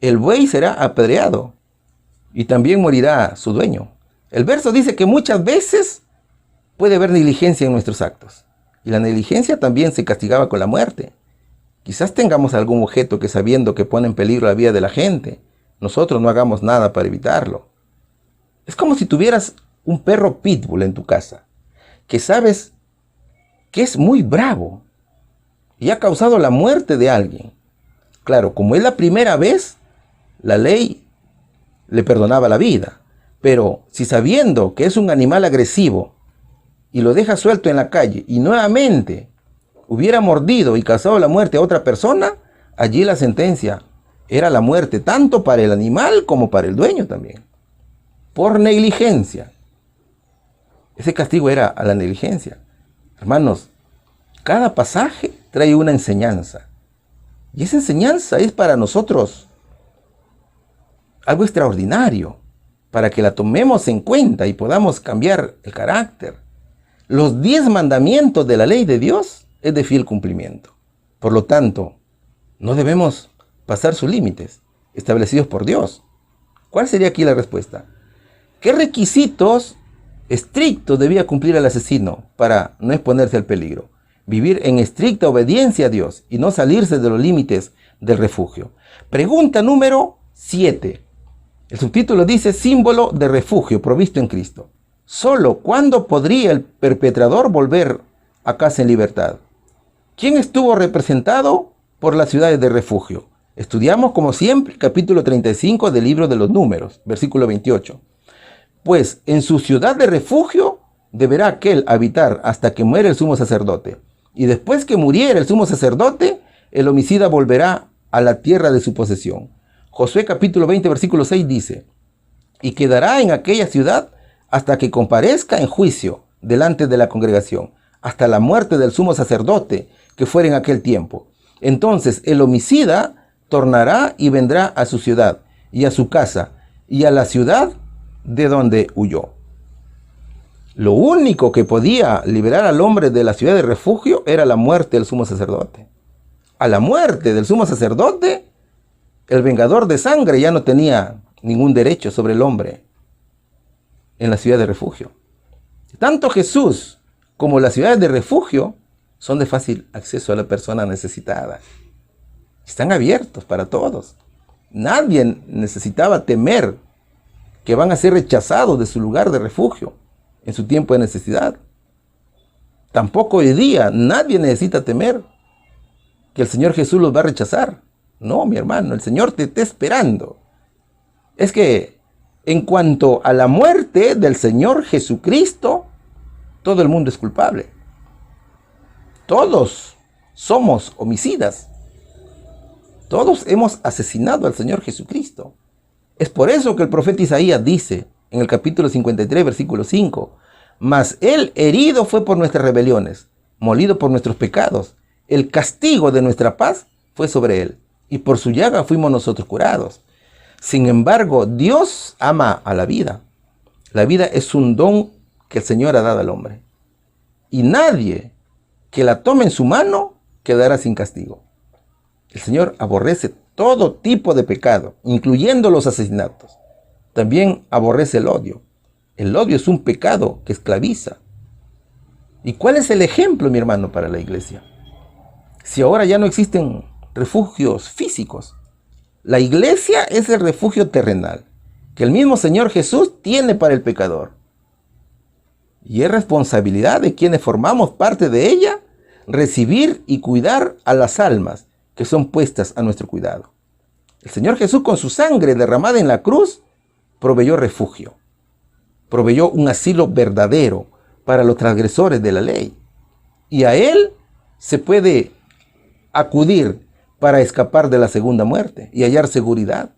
el buey será apedreado y también morirá su dueño. El verso dice que muchas veces puede haber negligencia en nuestros actos y la negligencia también se castigaba con la muerte. Quizás tengamos algún objeto que sabiendo que pone en peligro la vida de la gente, nosotros no hagamos nada para evitarlo. Es como si tuvieras un perro pitbull en tu casa, que sabes que es muy bravo y ha causado la muerte de alguien. Claro, como es la primera vez, la ley le perdonaba la vida. Pero si sabiendo que es un animal agresivo y lo deja suelto en la calle y nuevamente hubiera mordido y causado la muerte a otra persona, allí la sentencia era la muerte tanto para el animal como para el dueño también. Por negligencia. Ese castigo era a la negligencia. Hermanos, cada pasaje trae una enseñanza. Y esa enseñanza es para nosotros algo extraordinario, para que la tomemos en cuenta y podamos cambiar el carácter. Los 10 mandamientos de la ley de Dios es de fiel cumplimiento. Por lo tanto, no debemos pasar sus límites establecidos por Dios. ¿Cuál sería aquí la respuesta? ¿Qué requisitos estrictos debía cumplir el asesino para no exponerse al peligro? Vivir en estricta obediencia a Dios y no salirse de los límites del refugio. Pregunta número 7. El subtítulo dice, símbolo de refugio provisto en Cristo. Solo ¿cuándo podría el perpetrador volver a casa en libertad? ¿Quién estuvo representado por las ciudades de refugio? Estudiamos como siempre el capítulo 35 del libro de los Números, versículo 28. Pues en su ciudad de refugio deberá aquel habitar hasta que muere el sumo sacerdote. Y después que muriera el sumo sacerdote, el homicida volverá a la tierra de su posesión. Josué capítulo 20, versículo 6 dice, y quedará en aquella ciudad hasta que comparezca en juicio delante de la congregación, hasta la muerte del sumo sacerdote que fuera en aquel tiempo. Entonces el homicida tornará y vendrá a su ciudad y a su casa y a la ciudad de donde huyó. Lo único que podía liberar al hombre de la ciudad de refugio era la muerte del sumo sacerdote. A la muerte del sumo sacerdote, el vengador de sangre ya no tenía ningún derecho sobre el hombre. en la ciudad de refugio. Tanto Jesús como las ciudades de refugio son de fácil acceso a la persona necesitada. Están abiertos para todos. Nadie necesitaba temer que van a ser rechazados de su lugar de refugio en su tiempo de necesidad. Tampoco hoy día nadie necesita temer que el Señor Jesús los va a rechazar. No, mi hermano, el Señor te está esperando. Es que en cuanto a la muerte del Señor Jesucristo, todo el mundo es culpable. Todos somos homicidas. Todos hemos asesinado al Señor Jesucristo. Es por eso que el profeta Isaías dice en el capítulo 53, versículo 5, mas Él herido fue por nuestras rebeliones, molido por nuestros pecados. El castigo de nuestra paz fue sobre Él, y por su llaga fuimos nosotros curados. Sin embargo, Dios ama a la vida. La vida es un don que el Señor ha dado al hombre. Y nadie que la tome en su mano quedará sin castigo. El Señor aborrece todo tipo de pecado, incluyendo los asesinatos. También aborrece el odio. El odio es un pecado que esclaviza. ¿Y cuál es el ejemplo, mi hermano, para la iglesia? Si ahora ya no existen refugios físicos, la iglesia es el refugio terrenal que el mismo Señor Jesús tiene para el pecador. Y es responsabilidad de quienes formamos parte de ella recibir y cuidar a las almas que son puestas a nuestro cuidado. El Señor Jesús, con su sangre derramada en la cruz, proveyó refugio, proveyó un asilo verdadero para los transgresores de la ley. Y a Él se puede acudir para escapar de la segunda muerte y hallar seguridad.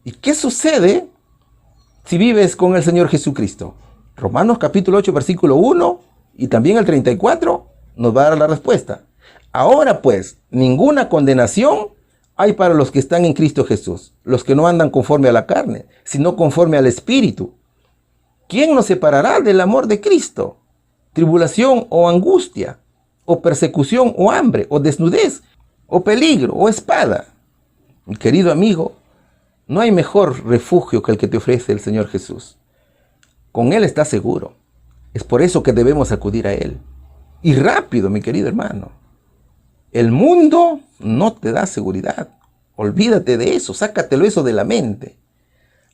¿Y qué sucede si vives con el Señor Jesucristo? Romanos capítulo 8, versículo 1 y también el 34 nos va a dar la respuesta. Ahora pues, ninguna condenación hay para los que están en Cristo Jesús, los que no andan conforme a la carne, sino conforme al Espíritu. ¿Quién nos separará del amor de Cristo? ¿Tribulación o angustia, o persecución o hambre, o desnudez, o peligro, o espada? Mi querido amigo, no hay mejor refugio que el que te ofrece el Señor Jesús. Con Él estás seguro. Es por eso que debemos acudir a Él. Y rápido, mi querido hermano. El mundo no te da seguridad. Olvídate de eso, sácatelo eso de la mente.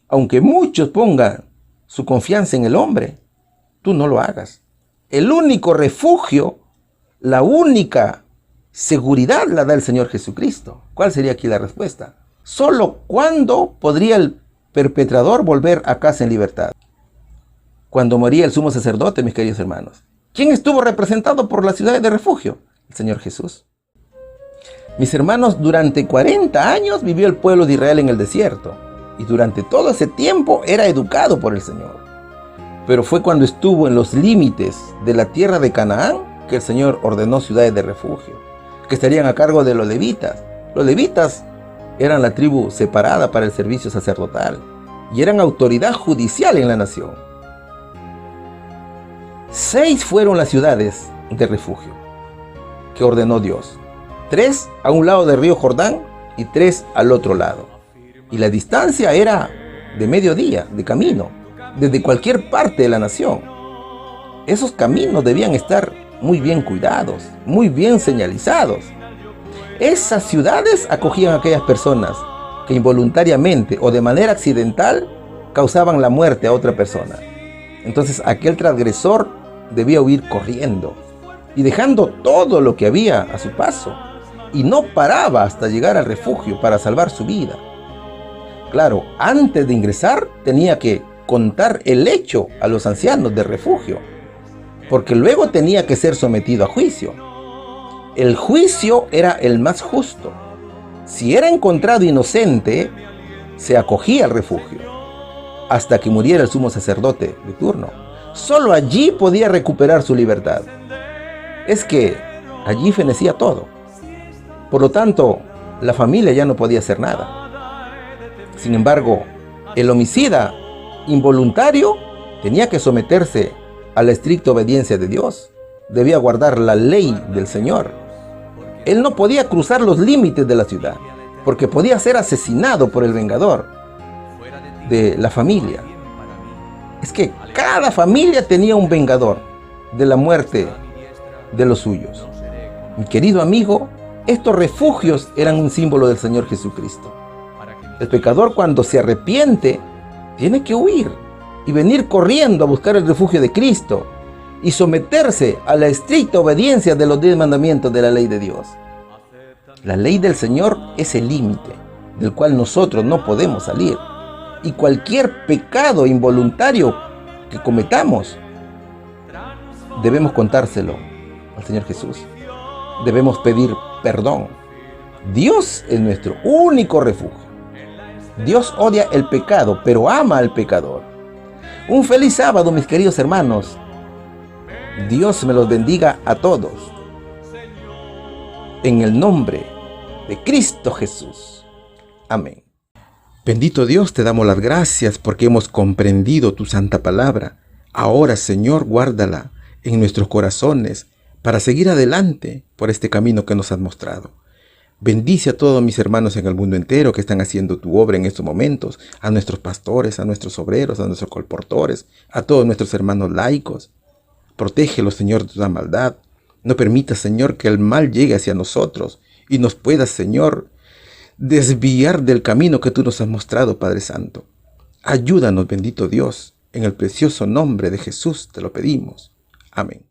Aunque muchos pongan su confianza en el hombre, tú no lo hagas. El único refugio, la única seguridad la da el Señor Jesucristo. ¿Cuál sería aquí la respuesta? Solo cuando podría el perpetrador volver a casa en libertad. Cuando moría el sumo sacerdote, mis queridos hermanos. ¿Quién estuvo representado por las ciudades de refugio? El Señor Jesús. Mis hermanos, durante 40 años vivió el pueblo de Israel en el desierto. Y durante todo ese tiempo era educado por el Señor. Pero fue cuando estuvo en los límites de la tierra de Canaán que el Señor ordenó ciudades de refugio, que estarían a cargo de los levitas. Los levitas eran la tribu separada para el servicio sacerdotal y eran autoridad judicial en la nación. 6 fueron las ciudades de refugio que ordenó Dios. 3 a un lado del río Jordán y 3 al otro lado. Y la distancia era de mediodía, de camino, desde cualquier parte de la nación. Esos caminos debían estar muy bien cuidados, muy bien señalizados. Esas ciudades acogían a aquellas personas que involuntariamente o de manera accidental causaban la muerte a otra persona. Entonces aquel transgresor debía huir corriendo y dejando todo lo que había a su paso, y no paraba hasta llegar al refugio para salvar su vida. Claro, antes de ingresar tenía que contar el hecho a los ancianos del refugio, porque luego tenía que ser sometido a juicio. El juicio era el más justo. Si era encontrado inocente, se acogía al refugio hasta que muriera el sumo sacerdote de turno. Solo allí podía recuperar su libertad. Es que allí fenecía todo. Por lo tanto, la familia ya no podía hacer nada. Sin embargo, el homicida involuntario tenía que someterse a la estricta obediencia de Dios. Debía guardar la ley del Señor. Él no podía cruzar los límites de la ciudad, porque podía ser asesinado por el vengador de la familia. es que cada familia tenía un vengador de la muerte de los suyos. Mi querido amigo, estos refugios eran un símbolo del Señor Jesucristo. El pecador, cuando se arrepiente, tiene que huir y venir corriendo a buscar el refugio de Cristo y someterse a la estricta obediencia de los 10 mandamientos de la ley de Dios. La ley del Señor es el límite del cual nosotros no podemos salir, y cualquier pecado involuntario que cometamos debemos contárselo al Señor Jesús. Debemos pedir perdón. Dios es nuestro único refugio. Dios odia el pecado, pero ama al pecador. Un feliz sábado, mis queridos hermanos. Dios me los bendiga a todos. En el nombre de Cristo Jesús. Amén. Bendito Dios, te damos las gracias porque hemos comprendido tu santa palabra. Ahora, Señor, guárdala en nuestros corazones para seguir adelante por este camino que nos has mostrado. Bendice a todos mis hermanos en el mundo entero que están haciendo tu obra en estos momentos, a nuestros pastores, a nuestros obreros, a nuestros colportores, a todos nuestros hermanos laicos. Protégelos, Señor, de toda maldad. No permitas, Señor, que el mal llegue hacia nosotros y nos puedas, Señor, desviar del camino que tú nos has mostrado, Padre Santo. Ayúdanos, bendito Dios, en el precioso nombre de Jesús te lo pedimos. Amén.